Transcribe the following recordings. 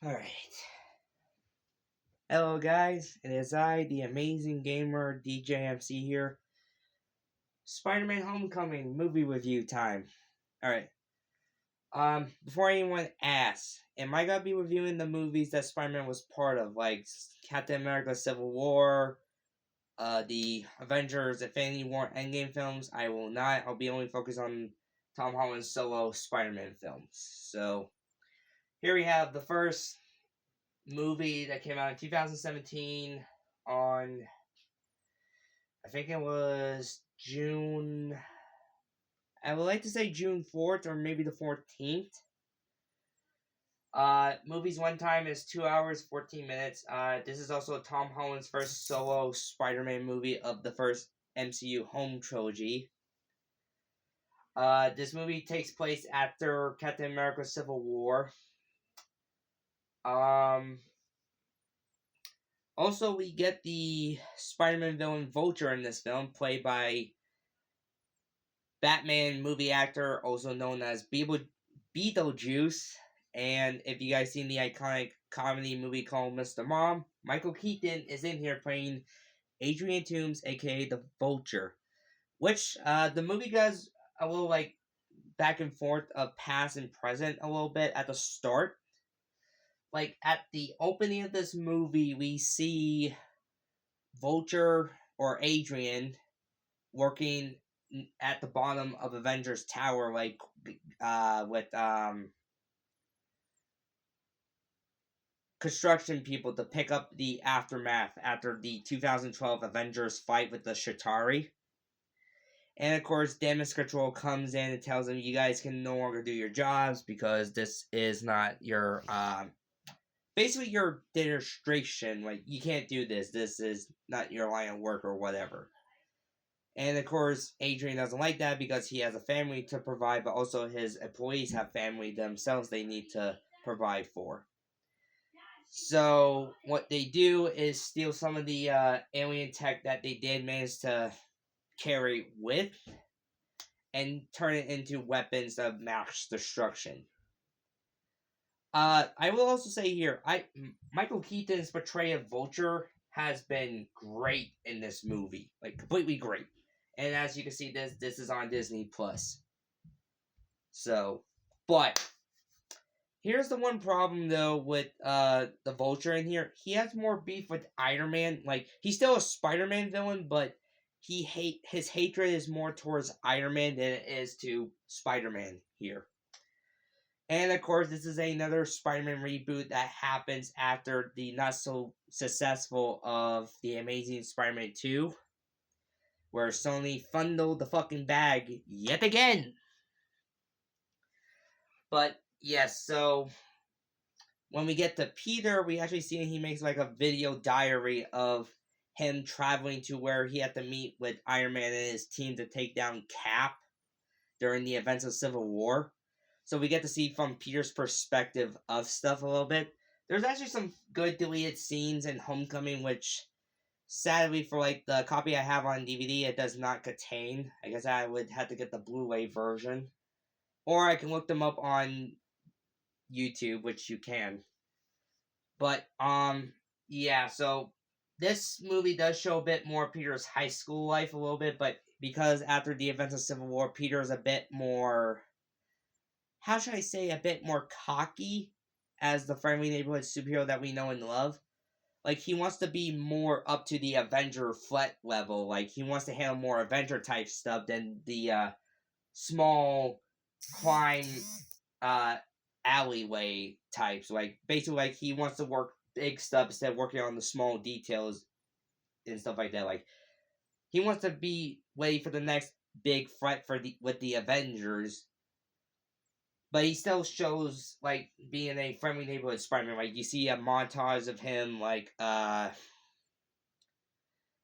Alright. Hello guys, it is I, the amazing gamer DJMC here. Spider-Man Homecoming movie review time. Alright. Before anyone asks, am I gonna be reviewing the movies that Spider-Man was part of, like Captain America Civil War, the Avengers Infinity War Endgame films? I will not. I'll be only focused on Tom Holland's solo Spider-Man films. So here we have the first movie that came out in 2017 on, I think it was June, I would like to say June 4th or maybe the 14th. Movie's one time is 2 hours 14 minutes. This is also Tom Holland's first solo Spider-Man movie of the first MCU home trilogy. This movie takes place after Captain America Civil War. Also, we get the Spider-Man villain Vulture in this film, played by Batman movie actor, also known as Beetlejuice. And if you guys seen the iconic comedy movie called Mr. Mom, Michael Keaton is in here playing Adrian Toomes, aka the Vulture. Which the movie does a little like back and forth of past and present a little bit at the start. Like at the opening of this movie, we see Vulture or Adrian working at the bottom of Avengers Tower, like with construction people to pick up the aftermath after the 2012 Avengers fight with the Chitauri. And of course, Damage Control comes in and tells them, you guys can no longer do your jobs because this is not your basically your demonstration. Like, you can't do this. This is not your line of work or whatever. And of course, Adrian doesn't like that because he has a family to provide, but also his employees have family themselves they need to provide for. So what they do is steal some of the alien tech that they did manage to carry with and turn it into weapons of mass destruction. I will also say here, Michael Keaton's portrayal of Vulture has been great in this movie, like completely great. And as you can see, this is on Disney Plus. So, but here's the one problem though with the Vulture in here. He has more beef with Iron Man. Like, he's still a Spider-Man villain, but his hatred is more towards Iron Man than it is to Spider-Man here. And of course, this is another Spider-Man reboot that happens after the not so successful of the Amazing Spider-Man 2, where Sony fumbled the fucking bag yet again. But yes, so when we get to Peter, we actually see he makes like a video diary of him traveling to where he had to meet with Iron Man and his team to take down Cap during the events of Civil War. So we get to see from Peter's perspective of stuff a little bit. There's actually some good deleted scenes in Homecoming, which sadly for like the copy I have on DVD, it does not contain. I guess I would have to get the Blu-ray version. Or I can look them up on YouTube, which you can. But yeah, so this movie does show a bit more Peter's high school life a little bit, but because after the events of Civil War, Peter is a bit more, how should I say, a bit more cocky as the friendly neighborhood superhero that we know and love. Like, he wants to be more up to the Avenger threat level. Like, he wants to handle more Avenger type stuff than the small crime alleyway types. Like, basically, like, he wants to work big stuff instead of working on the small details and stuff like that. Like, he wants to be ready for the next big threat with the Avengers. But he still shows, like, being a friendly neighborhood Spider-Man. Like, you see a montage of him, like,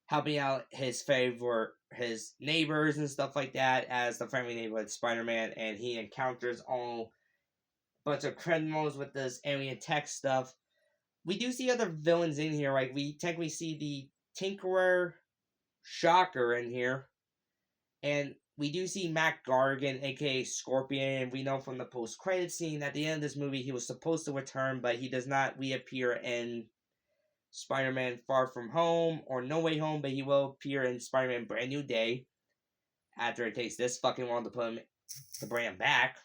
helping out his neighbors and stuff like that as the friendly neighborhood Spider-Man. And he encounters all bunch of criminals with this alien tech stuff. We do see other villains in here. Like, we technically see the Tinkerer Shocker in here. And we do see Mac Gargan, aka Scorpion. We know from the post-credit scene at the end of this movie he was supposed to return, but he does not reappear in Spider-Man Far From Home or No Way Home, but he will appear in Spider-Man Brand New Day after it takes this fucking long to bring him back.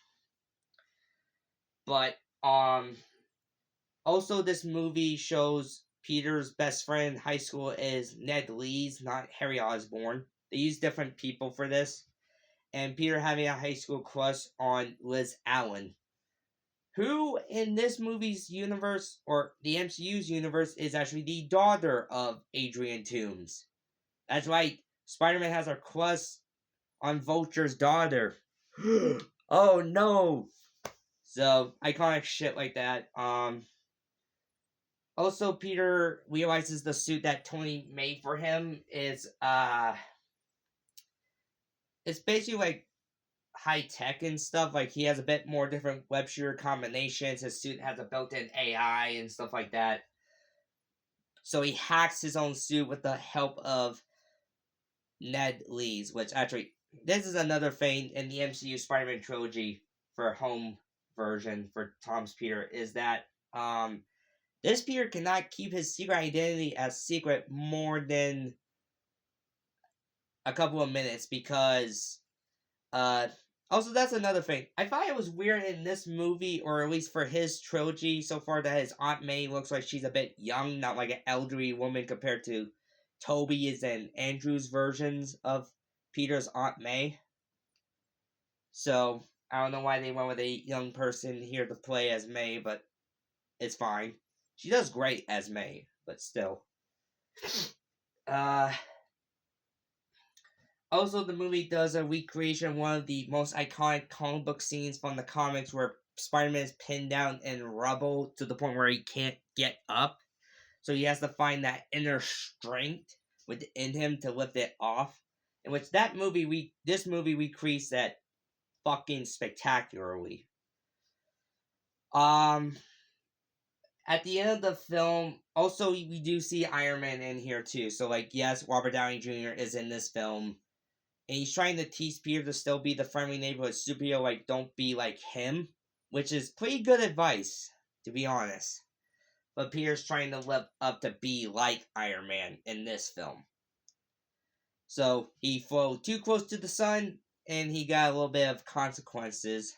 But also this movie shows Peter's best friend in high school is Ned Leeds, not Harry Osborn. They use different people for this. And Peter having a high school crush on Liz Allen, who in this movie's universe, or the MCU's universe, is actually the daughter of Adrian Toomes. That's right, Spider-Man has a crush on Vulture's daughter. Oh no! So, iconic shit like that. Also, Peter realizes the suit that Tony made for him is, it's basically like high tech and stuff. Like, he has a bit more different web shooter combinations. His suit has a built-in AI and stuff like that. So he hacks his own suit with the help of Ned Leeds, which actually, this is another thing in the MCU Spider-Man trilogy for home version for Tom's Peter, is that this Peter cannot keep his secret identity as secret more than a couple of minutes because also that's another thing. I thought it was weird in this movie, or at least for his trilogy so far, that his Aunt May looks like she's a bit young, not like an elderly woman compared to Toby's and Andrew's versions of Peter's Aunt May. So I don't know why they went with a young person here to play as May, but it's fine. She does great as May, but still. Also, the movie does a recreation of one of the most iconic comic book scenes from the comics where Spider-Man is pinned down in rubble to the point where he can't get up. So he has to find that inner strength within him to lift it off. In which this movie recreates that fucking spectacularly. At the end of the film, also we do see Iron Man in here too. So like, yes, Robert Downey Jr. is in this film. And he's trying to teach Peter to still be the friendly neighborhood superhero, like, don't be like him. Which is pretty good advice, to be honest. But Peter's trying to live up to be like Iron Man in this film. So, he flew too close to the sun, and he got a little bit of consequences.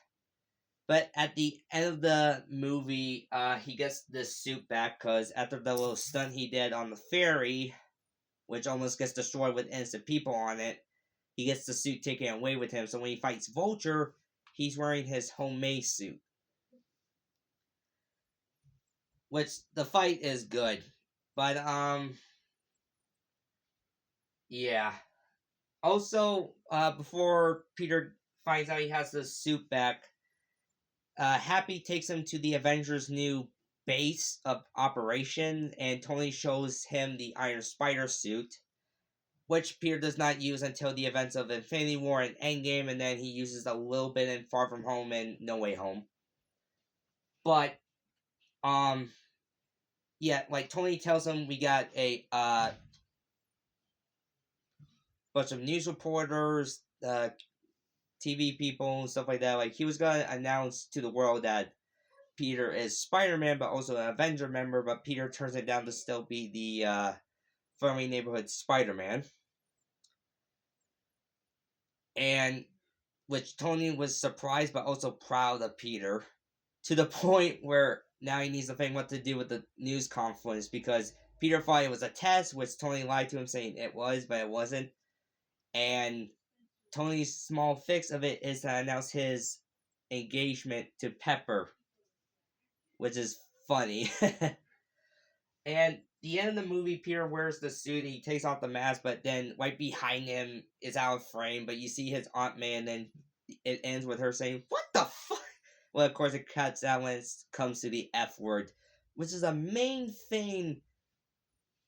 But at the end of the movie, he gets this suit back, because after the little stunt he did on the ferry, which almost gets destroyed with innocent people on it, he gets the suit taken away with him. So when he fights Vulture, he's wearing his homemade suit. Which, the fight is good. But, yeah. Also, before Peter finds out he has the suit back, Happy takes him to the Avengers' new base of operation, and Tony shows him the Iron Spider suit, which Peter does not use until the events of Infinity War and Endgame, and then he uses a little bit in Far From Home and No Way Home. But, yeah, like Tony tells him we got a bunch of news reporters, TV people, and stuff like that. Like, he was gonna announce to the world that Peter is Spider-Man, but also an Avenger member, but Peter turns it down to still be the friendly neighborhood Spider-Man. And which Tony was surprised but also proud of Peter, to the point where now he needs to think what to do with the news conference, because Peter thought it was a test, which Tony lied to him saying it was, but it wasn't. And Tony's small fix of it is to announce his engagement to Pepper, which is funny. And the end of the movie, Peter wears the suit, he takes off the mask, but then right behind him is out of frame, but you see his Aunt May, and then it ends with her saying, "What the fuck?" Well, of course, it cuts out when it comes to the F word, which is a main thing,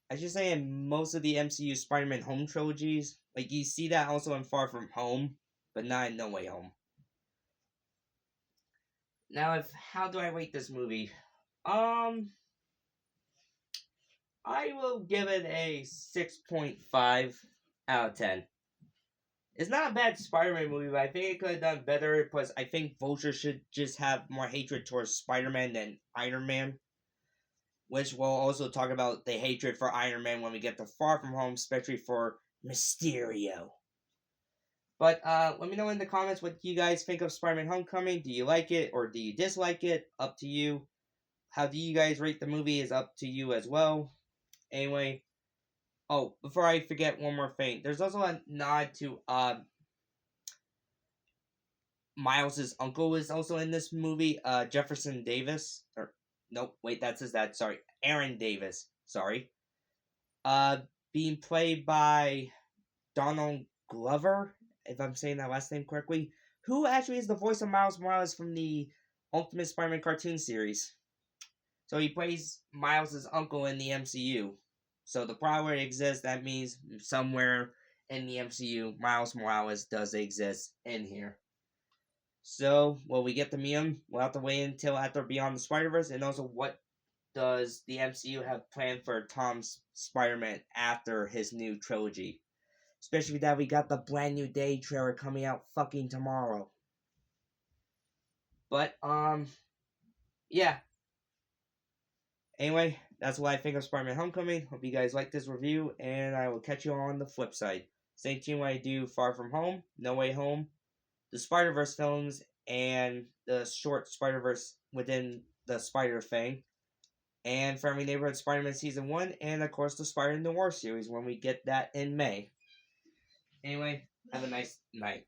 I should say, in most of the MCU Spider-Man home trilogies. Like, you see that also in Far From Home, but not in No Way Home. Now, how do I rate this movie? I will give it a 6.5 out of 10. It's not a bad Spider-Man movie, but I think it could have done better because I think Vulture should just have more hatred towards Spider-Man than Iron Man. Which we'll also talk about the hatred for Iron Man when we get to Far From Home, especially for Mysterio. But let me know in the comments what you guys think of Spider-Man Homecoming. Do you like it or do you dislike it? Up to you. How do you guys rate the movie is up to you as well. Anyway, oh, before I forget one more thing. There's also a nod to Miles's uncle is also in this movie, Jefferson Davis. Or nope, wait, that's his dad. Sorry, Aaron Davis. Sorry. Uh, being played by Donald Glover, if I'm saying that last name correctly, who actually is the voice of Miles Morales from the Ultimate Spider-Man cartoon series. So he plays Miles' uncle in the MCU. So the power exists. That means somewhere in the MCU, Miles Morales does exist in here. So, will we get to meet him? We'll have to wait until after Beyond the Spider-Verse. And also, what does the MCU have planned for Tom's Spider-Man after his new trilogy? Especially that we got the Brand New Day trailer coming out fucking tomorrow. But, yeah. Anyway, that's what I think of Spider-Man Homecoming. Hope you guys like this review, and I will catch you on the flip side. Stay tuned when I do Far From Home, No Way Home, the Spider-Verse films, and the short Spider-Verse within the Spider thing, and Friendly Neighborhood Spider-Man Season 1, and of course the Spider Noir series when we get that in May. Anyway, have a nice night.